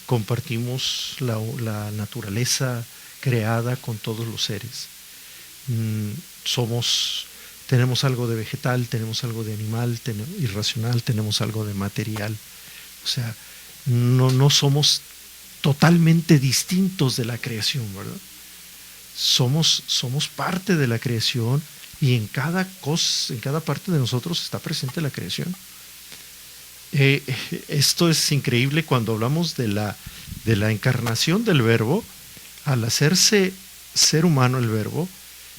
B: compartimos la naturaleza creada con todos los seres. Tenemos algo de vegetal, tenemos algo de animal, irracional, tenemos algo de material. O sea, no somos totalmente distintos de la creación, ¿verdad? Somos parte de la creación y en cada parte de nosotros está presente la creación. Esto es increíble cuando hablamos de la encarnación del Verbo. Al hacerse ser humano el Verbo,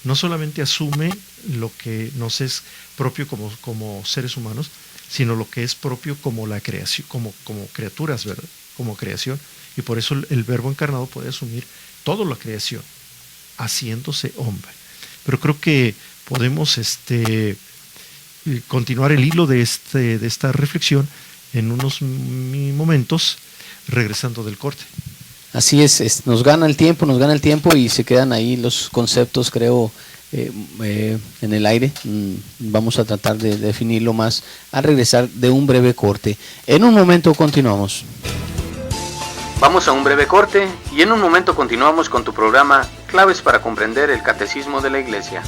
B: no solamente asume lo que nos es propio como seres humanos, sino lo que es propio como la creación, como criaturas, ¿verdad? como creación, y por eso el Verbo encarnado puede asumir toda la creación, haciéndose hombre. Pero creo que podemos continuar el hilo de esta reflexión en unos momentos, regresando del corte.
A: Así es, nos gana el tiempo y se quedan ahí los conceptos, creo, en el aire. Vamos a tratar de definirlo más al regresar de un breve corte. En un momento continuamos. Vamos a un breve corte y en un momento continuamos con tu programa Claves para comprender el Catecismo de la Iglesia.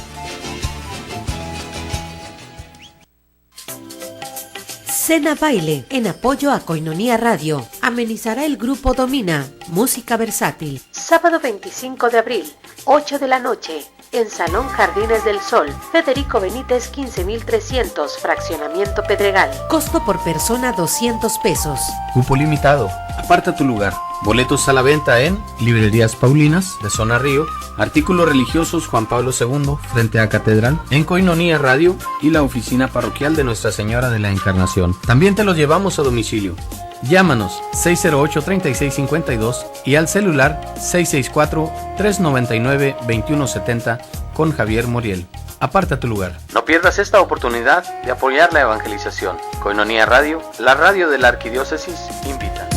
D: Cena Baile, en apoyo a Koinonia Radio. Amenizará el grupo Domina, música versátil. Sábado 25 de abril, 8 de la noche, en Salón Jardines del Sol, Federico Benítez 15300, Fraccionamiento Pedregal. Costo por persona 200 pesos.
A: Cupo limitado. Aparta tu lugar. Boletos a la venta en Librerías Paulinas, de Zona Río, Artículos Religiosos Juan Pablo II, frente a Catedral, en Koinonia Radio y la oficina parroquial de Nuestra Señora de la Encarnación. También te los llevamos a domicilio. Llámanos 608-3652 y al celular 664-399-2170 con Javier Moriel. Aparta tu lugar. No pierdas esta oportunidad de apoyar la evangelización. Koinonia Radio, la radio de la Arquidiócesis, invita.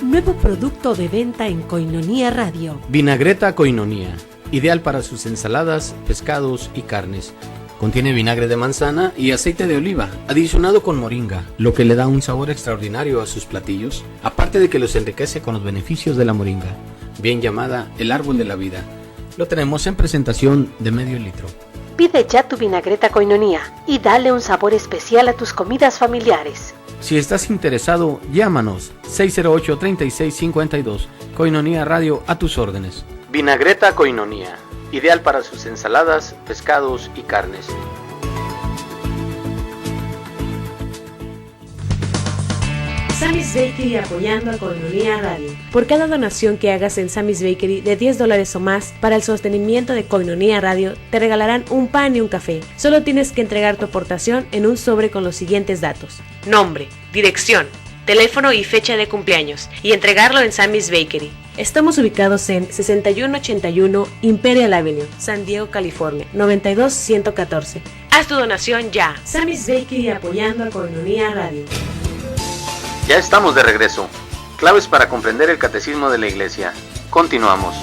D: Nuevo producto de venta en Koinonia Radio.
A: Vinagreta Koinonia, ideal para sus ensaladas, pescados y carnes. Contiene vinagre de manzana y aceite de oliva, adicionado con moringa, lo que le da un sabor extraordinario a sus platillos, aparte de que los enriquece con los beneficios de la moringa, bien llamada el árbol de la vida. Lo tenemos en presentación de medio litro.
D: Pide ya tu vinagreta Koinonia y dale un sabor especial a tus comidas familiares.
A: Si estás interesado, llámanos 608-3652. Koinonia Radio, a tus órdenes. Vinagreta Koinonia, ideal para sus ensaladas, pescados y carnes.
D: Sammy's Bakery apoyando a Koinonia Radio. Por cada donación que hagas en Sammy's Bakery de $10 o más para el sostenimiento de Koinonia Radio, te regalarán un pan y un café. Solo tienes que entregar tu aportación en un sobre con los siguientes datos: nombre, dirección, teléfono y fecha de cumpleaños, y entregarlo en Sammy's Bakery. Estamos ubicados en 6181 Imperial Avenue, San Diego, California, 92114. Haz tu donación ya. Sammy's Bakery apoyando a Koinonia Radio.
A: Ya estamos de regreso. Claves para comprender el Catecismo de la Iglesia. Continuamos.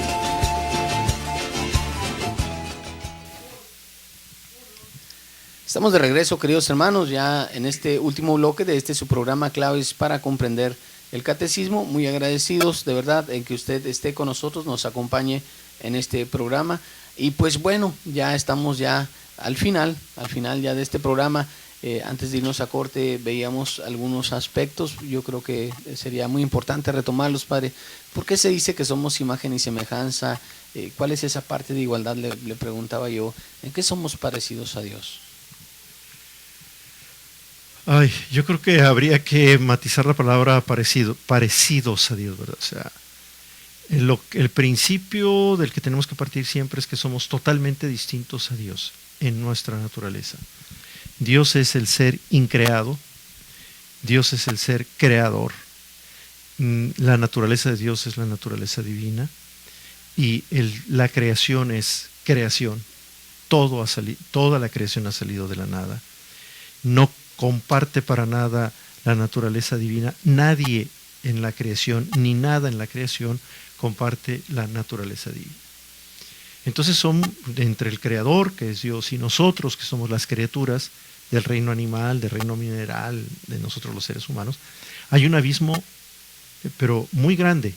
A: Estamos de regreso, queridos hermanos, ya en este último bloque de su programa Claves para comprender el Catecismo. Muy agradecidos de verdad en que usted esté con nosotros, nos acompañe en este programa. Y pues bueno, ya estamos ya al final ya de este programa. Antes de irnos a corte veíamos algunos aspectos. Yo creo que sería muy importante retomarlos, Padre. ¿Por qué se dice que somos imagen y semejanza? ¿Cuál es esa parte de igualdad? Le preguntaba yo. ¿En qué somos parecidos a Dios?
B: Yo creo que habría que matizar la palabra parecidos a Dios, ¿verdad? O sea, el principio del que tenemos que partir siempre es que somos totalmente distintos a Dios en nuestra naturaleza. Dios es el ser increado, Dios es el ser creador, la naturaleza de Dios es la naturaleza divina y la creación es creación, toda la creación ha salido de la nada, no comparte para nada la naturaleza divina, nadie en la creación ni nada en la creación comparte la naturaleza divina. Entonces son entre el creador, que es Dios, y nosotros, que somos las criaturas del reino animal, del reino mineral, de nosotros los seres humanos, hay un abismo, pero muy grande.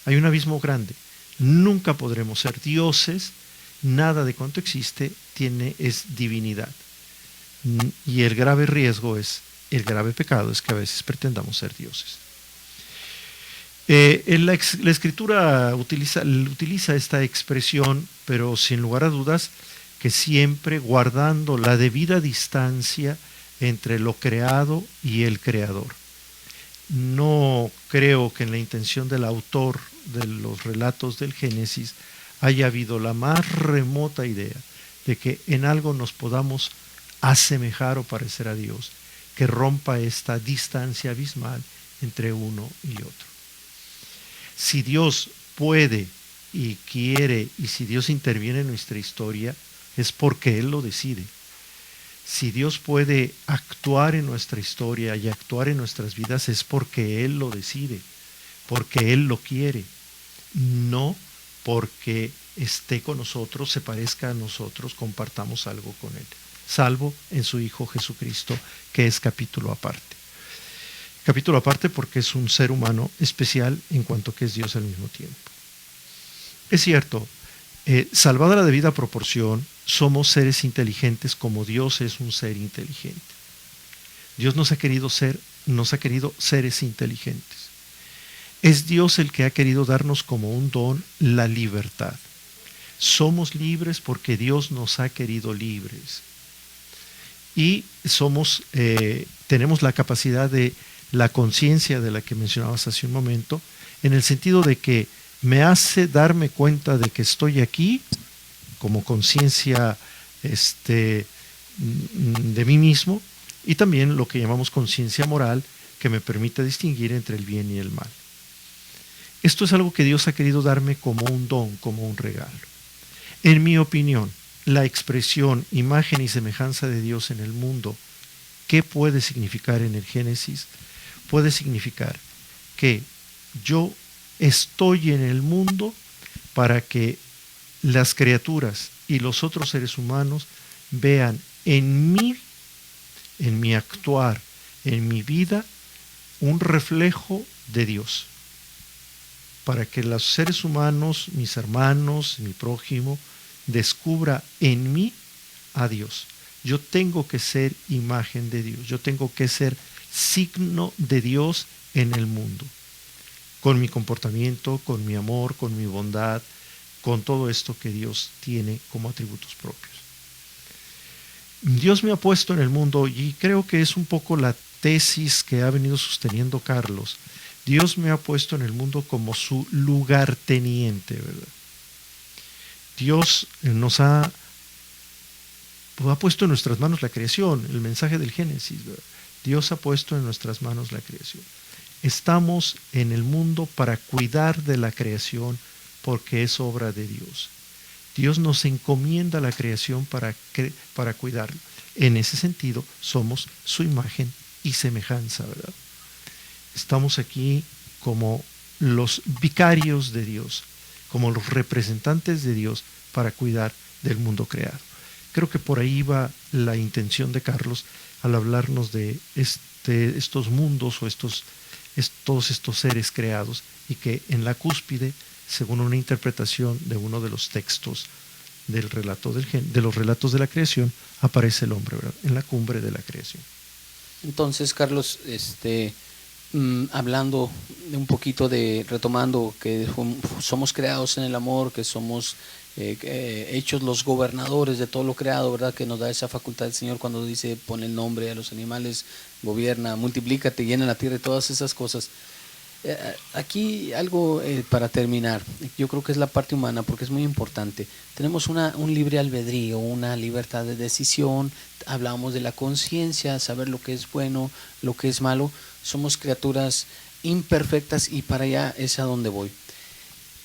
B: Hay un abismo grande. Nunca podremos ser dioses, nada de cuanto existe es divinidad. Y el grave riesgo el grave pecado es que a veces pretendamos ser dioses. La Escritura utiliza esta expresión, pero sin lugar a dudas que siempre guardando la debida distancia entre lo creado y el creador. No creo que en la intención del autor de los relatos del Génesis haya habido la más remota idea de que en algo nos podamos asemejar o parecer a Dios, que rompa esta distancia abismal entre uno y otro. Si Dios puede y quiere, y si Dios interviene en nuestra historia, es porque Él lo decide. Si Dios puede actuar en nuestra historia y actuar en nuestras vidas, es porque Él lo decide, porque Él lo quiere, no porque esté con nosotros, se parezca a nosotros, compartamos algo con Él, salvo en su Hijo Jesucristo, que es capítulo aparte. Capítulo aparte porque es un ser humano especial en cuanto que es Dios al mismo tiempo. Es cierto, salvada la debida proporción, somos seres inteligentes como Dios es un ser inteligente. Dios nos ha querido seres inteligentes. Es Dios el que ha querido darnos como un don la libertad. Somos libres porque Dios nos ha querido libres. Y tenemos la capacidad de la conciencia de la que mencionabas hace un momento, en el sentido de que me hace darme cuenta de que estoy aquí como conciencia de mí mismo, y también lo que llamamos conciencia moral, que me permite distinguir entre el bien y el mal. Esto es algo que Dios ha querido darme como un don, como un regalo. En mi opinión, la expresión imagen y semejanza de Dios en el mundo, ¿qué puede significar en el Génesis? Puede significar que yo estoy en el mundo para que las criaturas y los otros seres humanos vean en mí, en mi actuar, en mi vida, un reflejo de Dios. Para que los seres humanos, mis hermanos, mi prójimo, descubra en mí a Dios. Yo tengo que ser imagen de Dios, yo tengo que ser signo de Dios en el mundo, con mi comportamiento, con mi amor, con mi bondad, con todo esto que Dios tiene como atributos propios. Dios me ha puesto en el mundo, y creo que es un poco la tesis que ha venido sosteniendo Carlos. Dios me ha puesto en el mundo como su lugarteniente, ¿verdad? Dios nos ha puesto en nuestras manos la creación, el mensaje del Génesis, ¿verdad? Dios ha puesto en nuestras manos la creación. Estamos en el mundo para cuidar de la creación porque es obra de Dios. Dios nos encomienda la creación para cuidarla. En ese sentido, somos su imagen y semejanza, ¿verdad? Estamos aquí como los vicarios de Dios, como los representantes de Dios para cuidar del mundo creado. Creo que por ahí va la intención de Carlos al hablarnos de estos mundos o todos estos seres creados, y que en la cúspide, según una interpretación de uno de los textos de los relatos de la creación, aparece el hombre, ¿verdad? En la cumbre de la creación.
A: Entonces, Carlos, hablando de un poquito retomando que somos creados en el amor, que somos hechos los gobernadores de todo lo creado, ¿verdad? Que nos da esa facultad el Señor cuando dice pone el nombre a los animales, gobierna, multiplícate, llena la tierra y todas esas cosas. Aquí algo para terminar, yo creo que es la parte humana porque es muy importante. Tenemos un libre albedrío, una libertad de decisión, hablamos de la conciencia, saber lo que es bueno, lo que es malo. Somos criaturas imperfectas y para allá es a donde voy.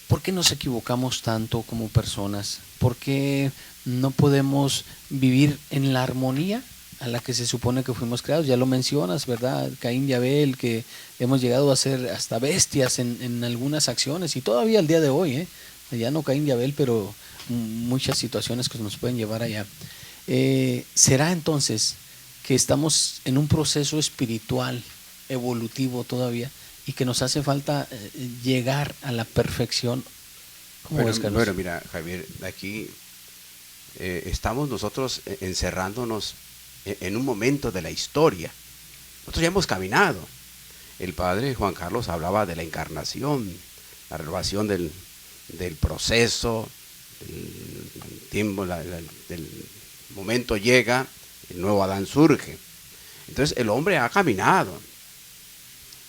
A: ¿Por qué nos equivocamos tanto como personas? ¿Por qué no podemos vivir en la armonía a la que se supone que fuimos creados? Ya lo mencionas, ¿verdad? Caín y Abel, que hemos llegado a ser hasta bestias en algunas acciones, y todavía al día de hoy, ya no Caín y Abel, pero muchas situaciones que nos pueden llevar allá. ¿Será entonces que estamos en un proceso espiritual, evolutivo todavía, y que nos hace falta llegar a la perfección? ¿Cómo ves, Carlos?
C: Bueno, mira, Javier, aquí estamos nosotros encerrándonos en un momento de la historia. Nosotros ya hemos caminado. El padre Juan Carlos hablaba de la encarnación, la renovación del proceso, el tiempo, del momento llega, el nuevo Adán surge. Entonces el hombre ha caminado.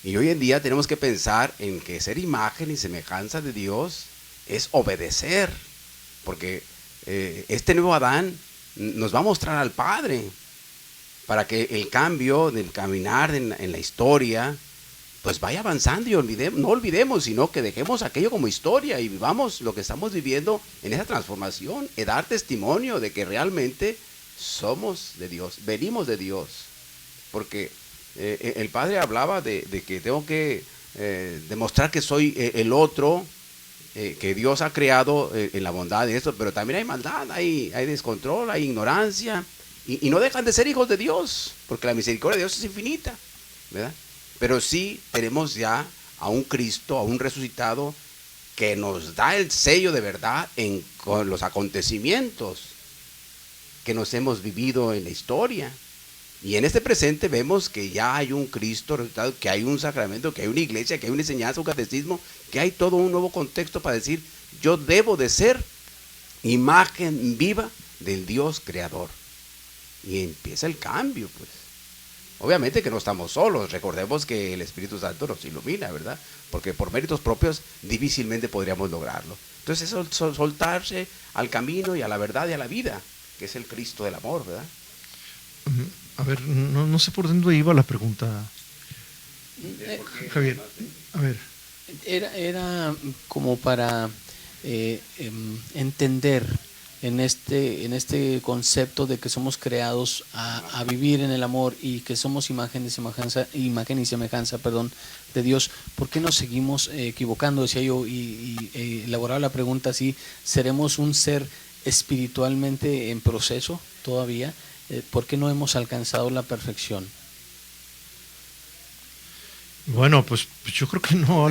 C: Y hoy en día tenemos que pensar en que ser imagen y semejanza de Dios es obedecer, porque este nuevo Adán nos va a mostrar al Padre, para que el cambio del caminar en la historia pues vaya avanzando y no olvidemos, sino que dejemos aquello como historia y vivamos lo que estamos viviendo en esa transformación, y dar testimonio de que realmente somos de Dios, venimos de Dios. Porque el Padre hablaba de que tengo que demostrar que soy el otro, que Dios ha creado en la bondad de esto, pero también hay maldad, hay descontrol, hay ignorancia, y no dejan de ser hijos de Dios, porque la misericordia de Dios es infinita, ¿verdad? Pero sí tenemos ya a un Cristo, a un resucitado, que nos da el sello de verdad con los acontecimientos que nos hemos vivido en la historia. Y en este presente vemos que ya hay un Cristo resucitado, que hay un sacramento, que hay una iglesia, que hay una enseñanza, un catecismo, que hay todo un nuevo contexto para decir, yo debo de ser imagen viva del Dios creador. Y empieza el cambio, pues. Obviamente que no estamos solos, recordemos que el Espíritu Santo nos ilumina, ¿verdad? Porque por méritos propios difícilmente podríamos lograrlo. Entonces eso, soltarse al camino y a la verdad y a la vida, que es el Cristo del amor, ¿verdad?
B: A ver, no sé por dónde iba la pregunta, Javier. A ver.
A: Era como para entender en este concepto de que somos creados a vivir en el amor y que somos imagen y semejanza de Dios. ¿Por qué nos seguimos equivocando? Decía yo y elaboraba la pregunta así: ¿seremos un ser espiritualmente en proceso todavía? ¿Por qué no hemos alcanzado la perfección?
B: Bueno, pues yo creo que no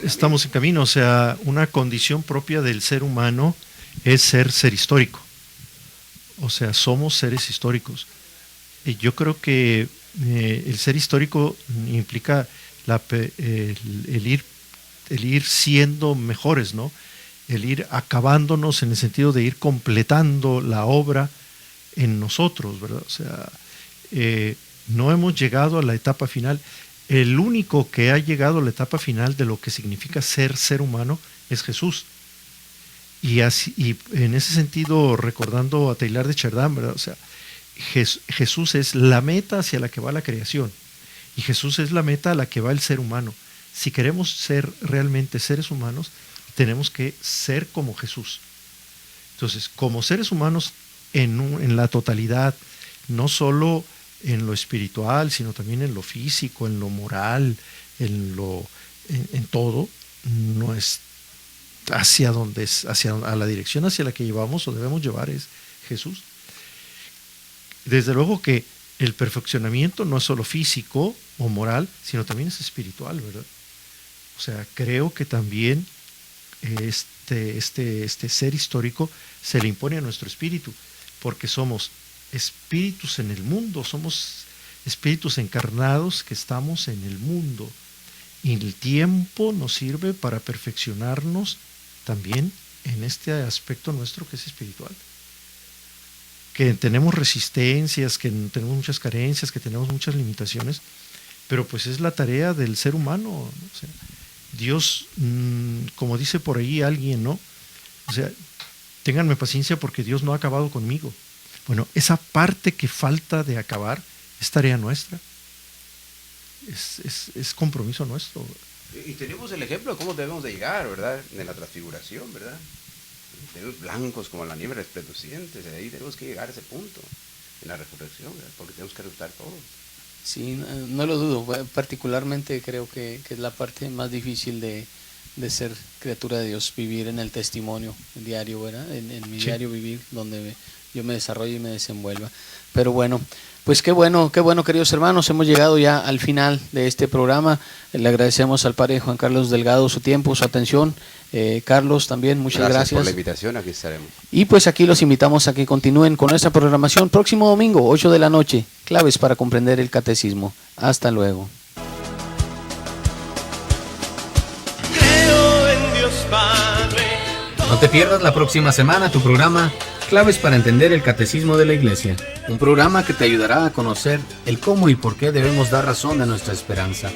B: estamos en camino. O sea, una condición propia del ser humano es ser histórico. O sea, somos seres históricos. Y yo creo que el ser histórico implica el ir siendo mejores, ¿no? El ir acabándonos en el sentido de ir completando la obra en nosotros, ¿verdad? O sea, no hemos llegado a la etapa final. El único que ha llegado a la etapa final de lo que significa ser humano es Jesús. Y en ese sentido, recordando a Teilhard de Chardin, ¿verdad? O sea, Jesús es la meta hacia la que va la creación, y Jesús es la meta a la que va el ser humano. Si queremos ser realmente seres humanos, tenemos que ser como Jesús. Entonces, como seres humanos en la totalidad, no solo en lo espiritual, sino también en lo físico, en lo moral, en todo, no es a la dirección hacia la que llevamos o debemos llevar es Jesús. Desde luego que el perfeccionamiento no es solo físico o moral, sino también es espiritual, ¿verdad? O sea, creo que también este ser histórico se le impone a nuestro espíritu, porque somos espíritus en el mundo, somos espíritus encarnados que estamos en el mundo, y el tiempo nos sirve para perfeccionarnos también en este aspecto nuestro que es espiritual, que tenemos resistencias, que tenemos muchas carencias, que tenemos muchas limitaciones, pero pues es la tarea del ser humano, ¿no? O sea, Dios, como dice por ahí alguien, ¿no? O sea, ténganme paciencia porque Dios no ha acabado conmigo. Bueno, esa parte que falta de acabar es tarea nuestra, es compromiso nuestro.
C: Y tenemos el ejemplo de cómo debemos de llegar, ¿verdad? En la transfiguración, ¿verdad? Tenemos blancos como la nieve resplandeciente, de ahí tenemos que llegar a ese punto, en la resurrección, ¿verdad? Porque tenemos que resucitar todos.
A: Sí, no lo dudo. Particularmente creo que es la parte más difícil de ser criatura de Dios, vivir en el testimonio diario, ¿verdad? En mi diario vivir, donde yo me desarrollo y me desenvuelva. Pero bueno, pues qué bueno, queridos hermanos, hemos llegado ya al final de este programa. Le agradecemos al padre Juan Carlos Delgado su tiempo, su atención. Carlos también, muchas gracias.
C: Por la invitación, aquí estaremos.
A: Y pues aquí los invitamos a que continúen con nuestra programación próximo domingo, 8 de la noche, claves para comprender el catecismo. Hasta luego.
E: Creo en Dios Padre.
A: No te pierdas la próxima semana tu programa Claves para entender el Catecismo de la Iglesia, un programa que te ayudará a conocer el cómo y por qué debemos dar razón de nuestra esperanza.